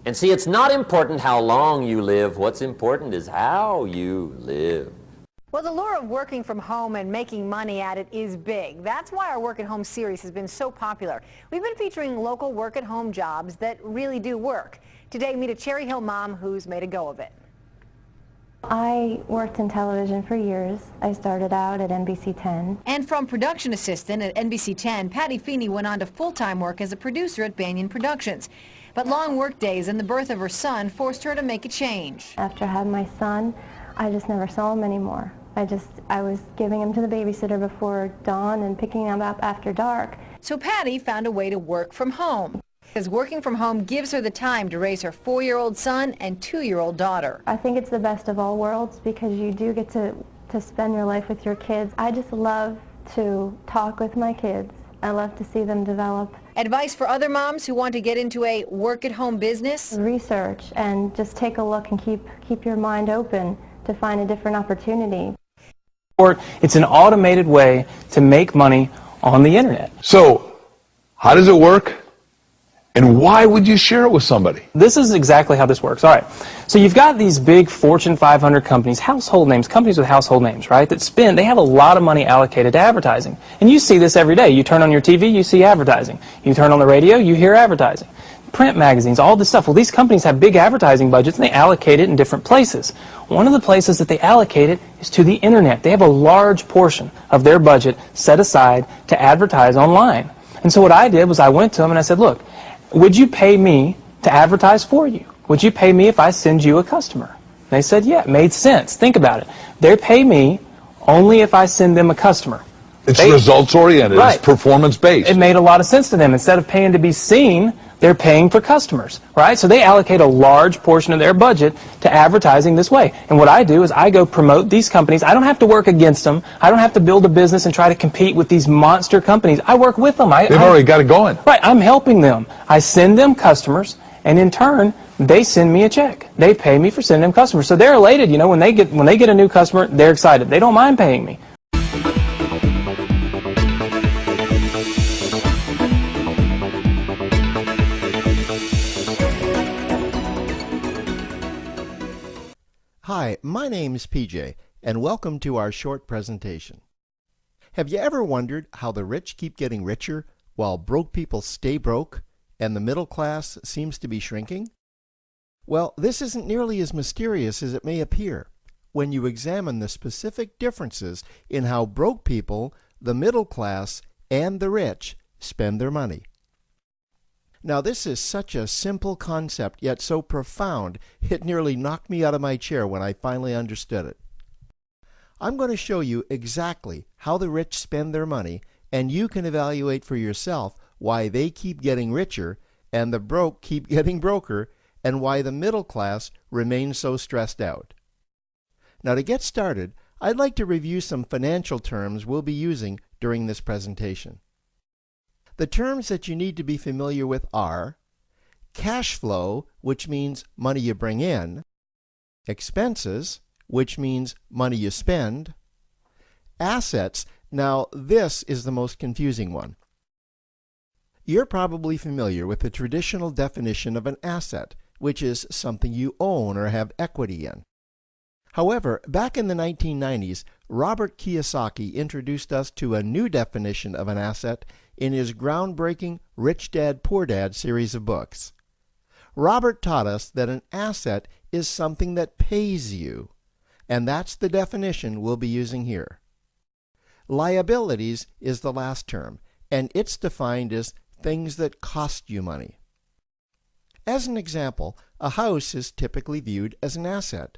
And see, it's not important how long you live. What's important is how you live. Well, the lure of working from home and making money at it is big. That's why our Work at Home series has been so popular. We've been featuring local work-at-home jobs that really do work. Today, meet a Cherry Hill mom who's made a go of it. I worked in television for years. I started out at NBC 10. And from production assistant at NBC 10, Patty Feeney went on to full-time work as a producer at Banyan Productions. But long work days and the birth of her son forced her to make a change. After I had my son, I just never saw him anymore. I was giving him to the babysitter before dawn and picking him up after dark. So Patty found a way to work from home, because working from home gives her the time to raise her 4-year-old son and 2-year-old daughter. I think it's the best of all worlds because you do get to spend your life with your kids. I just love to talk with my kids. I love to see them develop. Advice for other moms who want to get into a work-at-home business? Research and just take a look and keep your mind open to find a different opportunity. It's an automated way to make money on the internet. So, how does it work? And why would you share it with somebody? This is exactly how this works. All right. So you've got these big Fortune 500 companies, household names, companies with household names, right, they have a lot of money allocated to advertising. And you see this every day. You turn on your TV, you see advertising. You turn on the radio, you hear advertising. Print magazines, all this stuff. Well, these companies have big advertising budgets and they allocate it in different places. One of the places that they allocate it is to the internet. They have a large portion of their budget set aside to advertise online. And so what I did was I went to them and I said, look, would you pay me to advertise for you? Would you pay me if I send you a customer? And they said, yeah, it made sense. Think about it. They pay me only if I send them a customer. It's results-oriented. Right. It's performance-based. It made a lot of sense to them. Instead of paying to be seen, they're paying for customers, right? So they allocate a large portion of their budget to advertising this way. And what I do is I go promote these companies. I don't have to work against them. I don't have to build a business and try to compete with these monster companies. I work with them. They've already got it going. Right. I'm helping them. I send them customers, and in turn, they send me a check. They pay me for sending them customers. So they're elated. You know, when they get a new customer, they're excited. They don't mind paying me. Hi, my name's PJ, and welcome to our short presentation. Have you ever wondered how the rich keep getting richer while broke people stay broke and the middle class seems to be shrinking? Well, this isn't nearly as mysterious as it may appear when you examine the specific differences in how broke people, the middle class, and the rich spend their money. Now, this is such a simple concept, yet so profound, it nearly knocked me out of my chair when I finally understood it. I'm going to show you exactly how the rich spend their money, and you can evaluate for yourself why they keep getting richer and the broke keep getting broker, and why the middle class remains so stressed out. Now, to get started, I'd like to review some financial terms we'll be using during this presentation. The terms that you need to be familiar with are cash flow, which means money you bring in, expenses, which means money you spend, assets. Now, this is the most confusing one. You're probably familiar with the traditional definition of an asset, which is something you own or have equity in. However, back in the 1990s, Robert Kiyosaki introduced us to a new definition of an asset in his groundbreaking Rich Dad, Poor Dad series of books. Robert taught us that an asset is something that pays you, and that's the definition we'll be using here. Liabilities is the last term, and it's defined as things that cost you money. As an example, a house is typically viewed as an asset,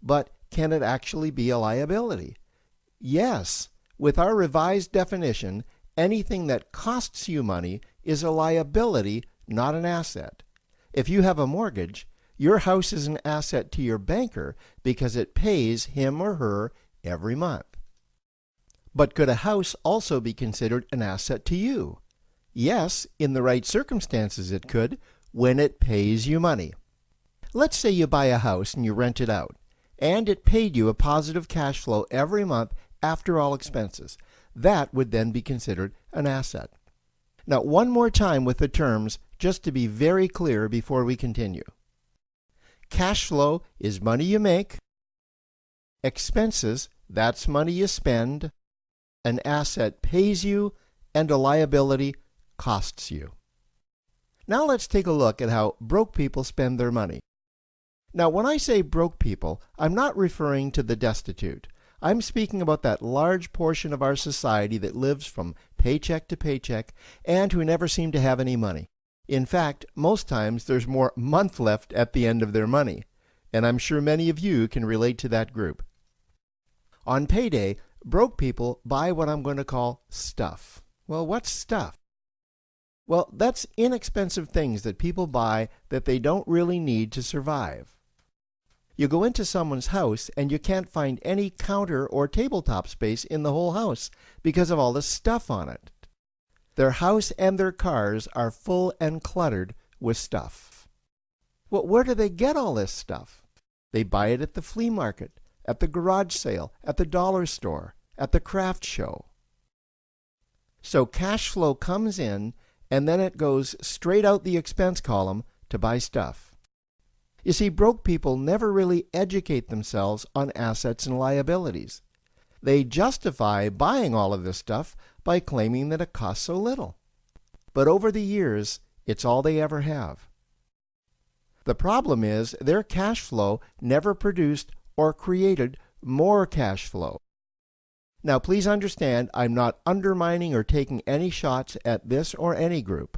but can it actually be a liability? Yes, with our revised definition, anything that costs you money is a liability, not an asset. If you have a mortgage, your house is an asset to your banker because it pays him or her every month. But could a house also be considered an asset to you? Yes, in the right circumstances it could, when it pays you money. Let's say you buy a house and you rent it out, and it paid you a positive cash flow every month after all expenses. That would then be considered an asset. Now, one more time with the terms, just to be very clear before we continue. Cash flow is money you make. Expenses, that's money you spend. An asset pays you, and a liability costs you. Now let's take a look at how broke people spend their money. Now, when I say broke people, I'm not referring to the destitute. I'm speaking about that large portion of our society that lives from paycheck to paycheck and who never seem to have any money. In fact, most times there's more month left at the end of their money, and I'm sure many of you can relate to that group. On payday, broke people buy what I'm going to call stuff. Well, what's stuff? Well, that's inexpensive things that people buy that they don't really need to survive. You go into someone's house and you can't find any counter or tabletop space in the whole house because of all the stuff on it. Their house and their cars are full and cluttered with stuff. Well, where do they get all this stuff? They buy it at the flea market, at the garage sale, at the dollar store, at the craft show. So cash flow comes in and then it goes straight out the expense column to buy stuff. You see, broke people never really educate themselves on assets and liabilities. They justify buying all of this stuff by claiming that it costs so little. But over the years, it's all they ever have. The problem is their cash flow never produced or created more cash flow. Now, please understand, I'm not undermining or taking any shots at this or any group.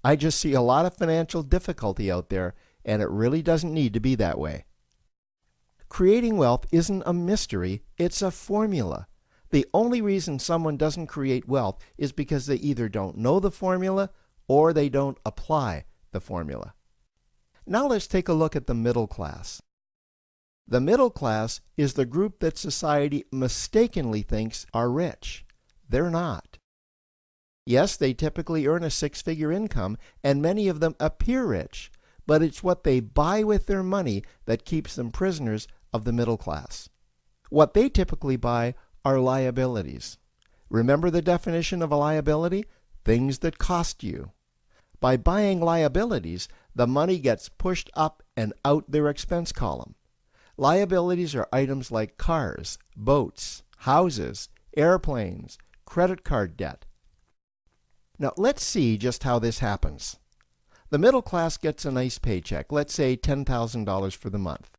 I just see a lot of financial difficulty out there, and it really doesn't need to be that way. Creating wealth isn't a mystery, it's a formula. The only reason someone doesn't create wealth is because they either don't know the formula or they don't apply the formula. Now let's take a look at the middle class. The middle class is the group that society mistakenly thinks are rich. They're not. Yes, they typically earn a six-figure income, and many of them appear rich, but it's what they buy with their money that keeps them prisoners of the middle class. What they typically buy are liabilities. Remember the definition of a liability? Things that cost you. By buying liabilities, the money gets pushed up and out their expense column. Liabilities are items like cars, boats, houses, airplanes, credit card debt. Now let's see just how this happens. The middle class gets a nice paycheck, let's say $10,000 for the month.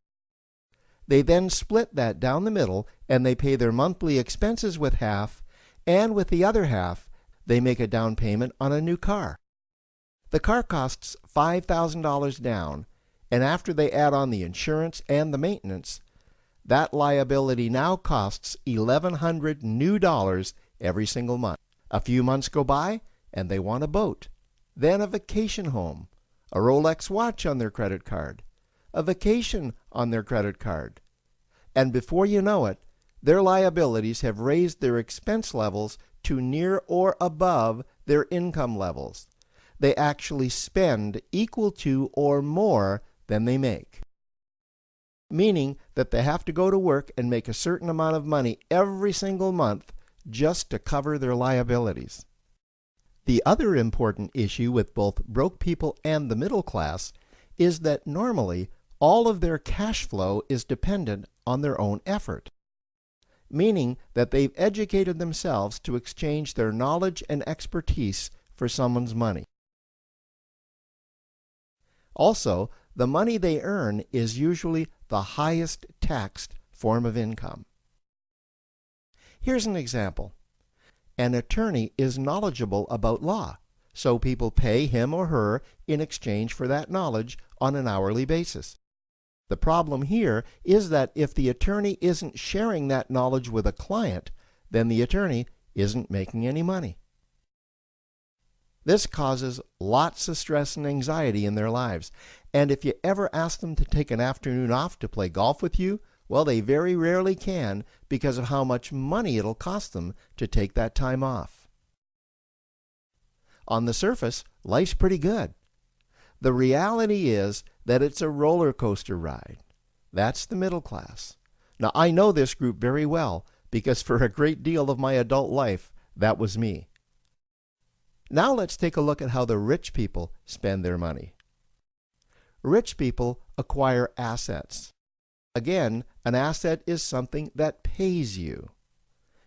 They then split that down the middle and they pay their monthly expenses with half, and with the other half, they make a down payment on a new car. The car costs $5,000 down, and after they add on the insurance and the maintenance, that liability now costs $1,100 new dollars every single month. A few months go by, and they want a boat, then a vacation home, a Rolex watch on their credit card, a vacation on their credit card. And before you know it, their liabilities have raised their expense levels to near or above their income levels. They actually spend equal to or more than they make. Meaning that they have to go to work and make a certain amount of money every single month just to cover their liabilities. The other important issue with both broke people and the middle class is that normally all of their cash flow is dependent on their own effort, meaning that they've educated themselves to exchange their knowledge and expertise for someone's money. Also, the money they earn is usually the highest taxed form of income. Here's an example. An attorney is knowledgeable about law, so people pay him or her in exchange for that knowledge on an hourly basis. The problem here is that if the attorney isn't sharing that knowledge with a client, then the attorney isn't making any money. This causes lots of stress and anxiety in their lives, and if you ever ask them to take an afternoon off to play golf with you, well, they very rarely can because of how much money it'll cost them to take that time off. On the surface, life's pretty good. The reality is that it's a roller coaster ride. That's the middle class. Now, I know this group very well because for a great deal of my adult life, that was me. Now let's take a look at how the rich people spend their money. Rich people acquire assets. Again, an asset is something that pays you.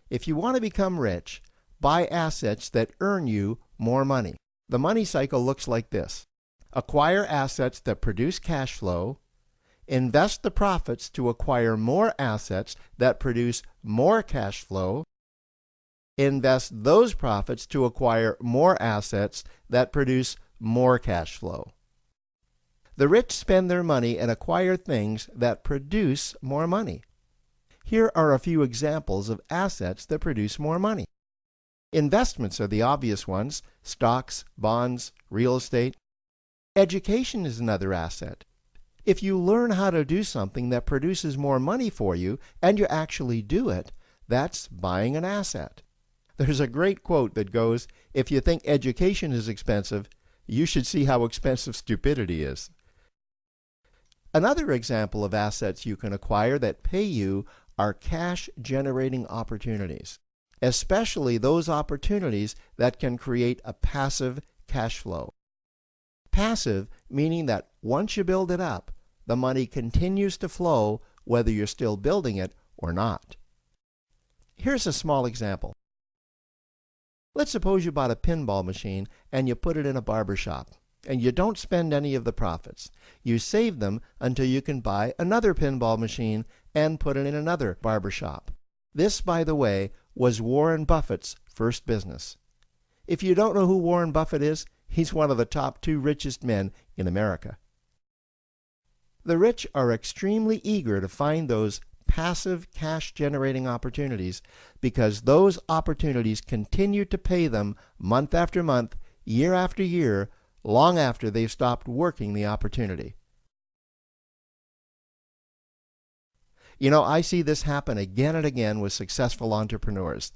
If you want to become rich, buy assets that earn you more money. The money cycle looks like this. Acquire assets that produce cash flow, invest the profits to acquire more assets that produce more cash flow, invest those profits to acquire more assets that produce more cash flow. The rich spend their money and acquire things that produce more money. Here are a few examples of assets that produce more money. Investments are the obvious ones: stocks, bonds, real estate. Education is another asset. If you learn how to do something that produces more money for you and you actually do it, that's buying an asset. There's a great quote that goes, "If you think education is expensive, you should see how expensive stupidity is." Another example of assets you can acquire that pay you are cash-generating opportunities, especially those opportunities that can create a passive cash flow. Passive meaning that once you build it up, the money continues to flow whether you're still building it or not. Here's a small example. Let's suppose you bought a pinball machine and you put it in a barber shop, and you don't spend any of the profits. You save them until you can buy another pinball machine and put it in another barber shop. This, by the way, was Warren Buffett's first business. If you don't know who Warren Buffett is, he's one of the top 2 richest men in America. The rich are extremely eager to find those passive cash-generating opportunities because those opportunities continue to pay them month after month, year after year, long after they've stopped working the opportunity. You know, I see this happen again and again with successful entrepreneurs.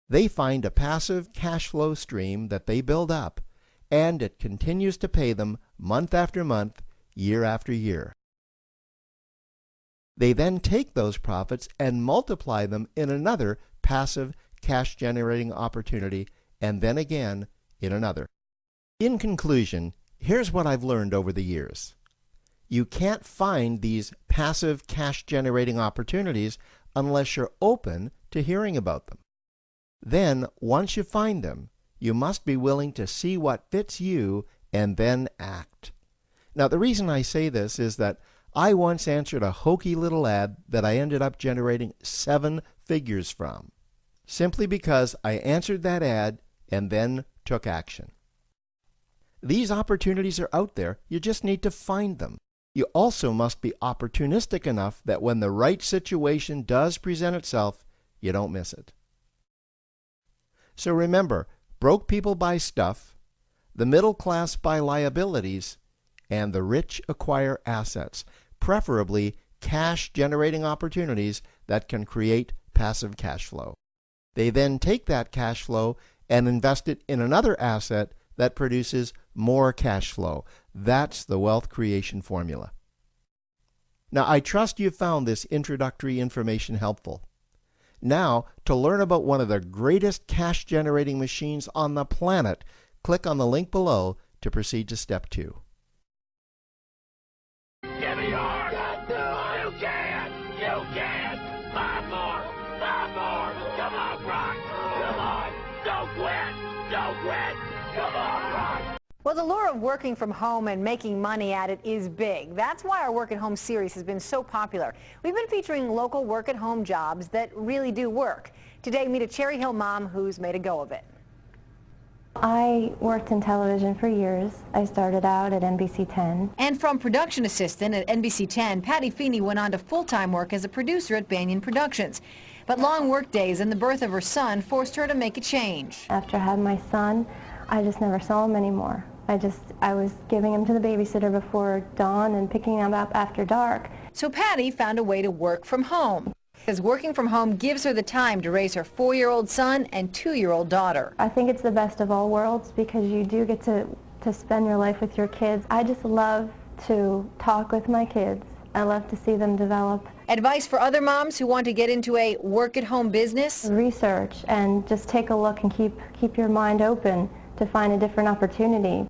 They find a passive cash flow stream that they build up, and it continues to pay them month after month, year after year. They then take those profits and multiply them in another passive cash-generating opportunity, and then again in another. In conclusion, here's what I've learned over the years. You can't find these passive cash-generating opportunities unless you're open to hearing about them. Then, once you find them, you must be willing to see what fits you and then act. Now, the reason I say this is that I once answered a hokey little ad that I ended up generating 7 figures from, simply because I answered that ad and then took action. These opportunities are out there, you just need to find them. You also must be opportunistic enough that when the right situation does present itself, you don't miss it. So remember, broke people buy stuff, the middle class buy liabilities, and the rich acquire assets, preferably cash-generating opportunities that can create passive cash flow. They then take that cash flow and invest it in another asset that produces more cash flow. That's the wealth creation formula. Now, I trust you found this introductory information helpful. Now, to learn about one of the greatest cash-generating machines on the planet, click on the link below to proceed to step 2. Give me yours! You can! You can! 5 more! 5 more! Come on, Brock! Come on! Don't quit! Don't quit! Come on, Brock! Well, the lure of working from home and making money at it is big. That's why our Work at Home series has been so popular. We've been featuring local work-at-home jobs that really do work. Today, meet a Cherry Hill mom who's made a go of it. I worked in television for years. I started out at NBC 10. And from production assistant at NBC 10, Patty Feeney went on to full-time work as a producer at Banyan Productions. But long work days and the birth of her son forced her to make a change. After I had my son, I just never saw him anymore. I was giving him to the babysitter before dawn and picking him up after dark. So Patty found a way to work from home, because working from home gives her the time to raise her 4-year-old son and 2-year-old daughter. I think it's the best of all worlds because you do get to spend your life with your kids. I just love to talk with my kids. I love to see them develop. Advice for other moms who want to get into a work-at-home business? Research and just take a look and keep your mind open to find a different opportunity.